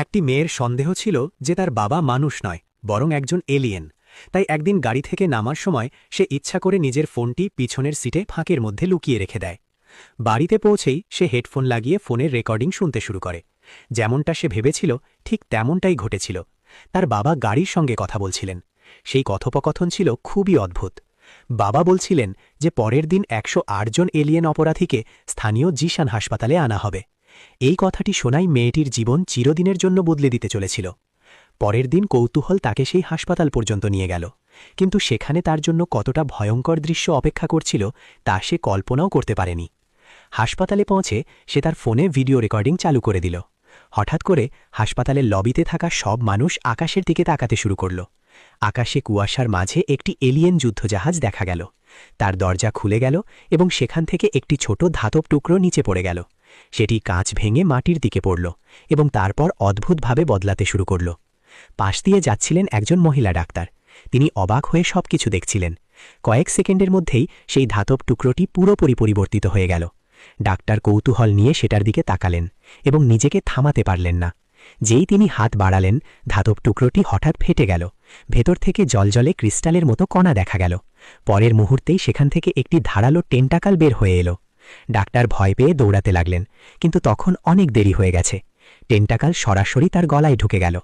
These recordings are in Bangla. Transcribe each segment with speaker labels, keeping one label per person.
Speaker 1: একটি মেয়ের সন্দেহ ছিল যে তার বাবা মানুষ নয়, বরং একজন এলিয়েন। তাই একদিন গাড়ি থেকে নামার সময় সে ইচ্ছা করে নিজের ফোনটি পিছনের সিটে ফাঁকের মধ্যে লুকিয়ে রেখে দেয়। বাড়িতে পৌঁছেই সে হেডফোন লাগিয়ে ফোনের রেকর্ডিং শুনতে শুরু করে। যেমনটা সে ভেবেছিল ঠিক তেমনটাই ঘটেছিল। তার বাবা গাড়ির সঙ্গে কথা বলছিলেন। সেই কথোপকথন ছিল খুবই অদ্ভুত। বাবা বলছিলেন যে পরের দিন ১০৮ জন এলিয়েন অপরাধীকে স্থানীয় জিশান হাসপাতালে আনা হবে। এই কথাটি শোনাই মেয়েটির জীবন চিরদিনের জন্য বদলে দিতে চলেছিল। পরের দিন কৌতূহল তাকে সেই হাসপাতাল পর্যন্ত নিয়ে গেল, কিন্তু সেখানে তার জন্য কতটা ভয়ঙ্কর দৃশ্য অপেক্ষা করছিল তা সে কল্পনাও করতে পারেনি। হাসপাতালে পৌঁছে সে তার ফোনে ভিডিও রেকর্ডিং চালু করে দিল। হঠাৎ করে হাসপাতালের লবিতে থাকা সব মানুষ আকাশের দিকে তাকাতে শুরু করল। আকাশে কুয়াশার মাঝে একটি এলিয়েন যুদ্ধজাহাজ দেখা গেল। তার দরজা খুলে গেল এবং সেখান থেকে একটি ছোট ধাতব টুকরো নিচে পড়ে গেল। সেটি কাঁচ ভেঙে মাটির দিকে পড়ল এবং তারপর অদ্ভুতভাবে বদলাতে শুরু করল। পাশ দিয়ে যাচ্ছিলেন একজন মহিলা ডাক্তার। তিনি অবাক হয়ে সবকিছু দেখছিলেন। কয়েক সেকেন্ডের মধ্যেই সেই ধাতব টুকরোটি পুরোপুরি পরিবর্তিত হয়ে গেল। ডাক্তার কৌতূহল নিয়ে সেটার দিকে তাকালেন এবং নিজেকে থামাতে পারলেন না। যেই তিনি হাত বাড়ালেন, ধাতব টুকরোটি হঠাৎ ফেটে গেল। ভেতর থেকে জলজলে ক্রিস্টালের মতো কণা দেখা গেল। পরের মুহূর্তেই সেখান থেকে একটি ধারালো টেন্টাকাল বের হয়ে এলো। ডাক্তার ভয় পেয়ে দৌড়াতে লাগলেন, কিন্তু তখন অনেক দেরি হয়ে গেছে। টেন্টাকাল সরাসরি তার গলায় ঢুকে গেল।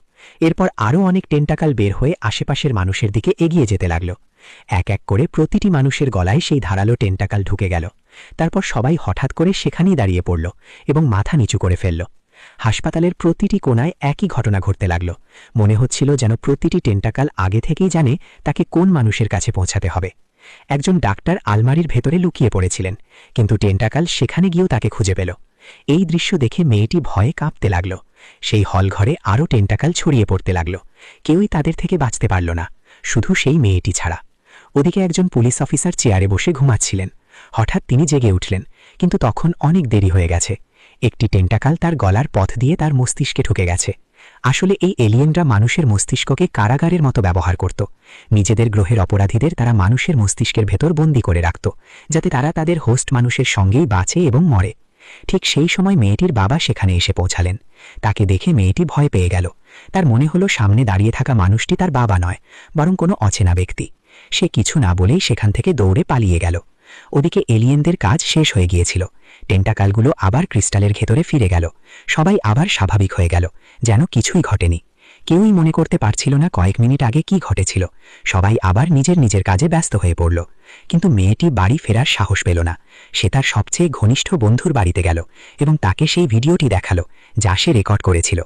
Speaker 1: এরপর আরও অনেক টেন্টাকাল বের হয়ে আশেপাশের মানুষের দিকে এগিয়ে যেতে লাগল। এক এক করে প্রতিটি মানুষের গলায় সেই ধারালো টেন্টাকাল ঢুকে গেল। তারপর সবাই হঠাৎ করে সেখানেই দাঁড়িয়ে পড়ল এবং মাথা নিচু করে ফেলল। হাসপাতালের প্রতিটি কোণায় একই ঘটনা ঘটতে লাগল। মনে হচ্ছিল যেন প্রতিটি টেন্টাকাল আগে থেকেই জানে তাকে কোন মানুষের কাছে পৌঁছাতে হবে। একজন ডাক্তার আলমারির ভেতরে লুকিয়ে পড়েছিলেন, কিন্তু টেন্টাকাল সেখানে গিয়েও তাকে খুঁজে পেল। এই দৃশ্য দেখে মেয়েটি ভয়ে কাঁপতে লাগল। সেই হলঘরে আরও টেন্টাকাল ছড়িয়ে পড়তে লাগল। কেউই তাদের থেকে বাঁচতে পারল না, শুধু সেই মেয়েটি ছাড়া। ওদিকে একজন পুলিশ অফিসার চেয়ারে বসে ঘুমাচ্ছিলেন। হঠাৎ তিনি জেগে উঠলেন, কিন্তু তখন অনেক দেরি হয়ে গেছে। একটি টেন্টাকাল তার গলার পথ দিয়ে তার মস্তিষ্কে ঢুকে গেছে। আসলে এই এলিয়েনরা মানুষের মস্তিষ্ককে কারাগারের মতো ব্যবহার করত। নিজেদের গ্রহের অপরাধীদের তারা মানুষের মস্তিষ্কের ভেতর বন্দী করে রাখত, যাতে তারা তাদের হোস্ট মানুষের সঙ্গেই বাঁচে এবং মরে। ঠিক সেই সময় মেয়েটির বাবা সেখানে এসে পৌঁছালেন। তাকে দেখে মেয়েটি ভয় পেয়ে গেল। তার মনে হলো সামনে দাঁড়িয়ে থাকা মানুষটি তার বাবা নয়, বরং কোনো অচেনা ব্যক্তি। সে কিছু না বলেই সেখান থেকে দৌড়ে পালিয়ে গেল। ওদিকে এলিয়েনদের কাজ শেষ হয়ে গিয়েছিল। টেন্টাকালগুলো আবার ক্রিস্টালের ভেতরে ফিরে গেল। সবাই আবার স্বাভাবিক হয়ে গেল, যেন কিছুই ঘটেনি। কেউই মনে করতে পারছিল না কয়েক মিনিট আগে কি ঘটেছিল। সবাই আবার নিজের নিজের কাজে ব্যস্ত হয়ে পড়ল। কিন্তু মেয়েটি বাড়ি ফেরার সাহস পেল না। সে তার সবচেয়ে ঘনিষ্ঠ বন্ধুর বাড়িতে গেল এবং তাকে সেই ভিডিওটি দেখালো, যা সে রেকর্ড করেছিল।